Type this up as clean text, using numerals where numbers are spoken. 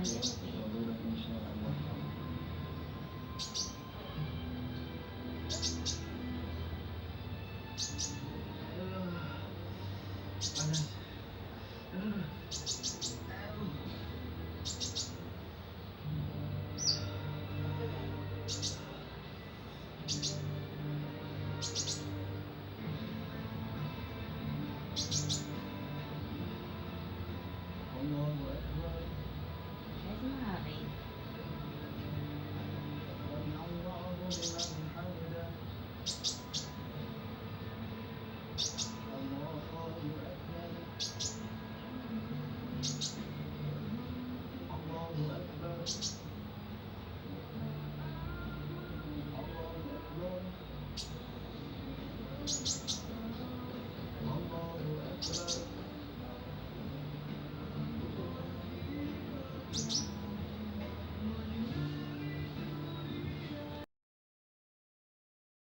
panjang tuh ya. Panas. Allahu Akbar. Saya sih hari. Allahu liman hamidah. Allahu Akbar. Allahu Akbar. Allahu Akbar. Allahu Akbar.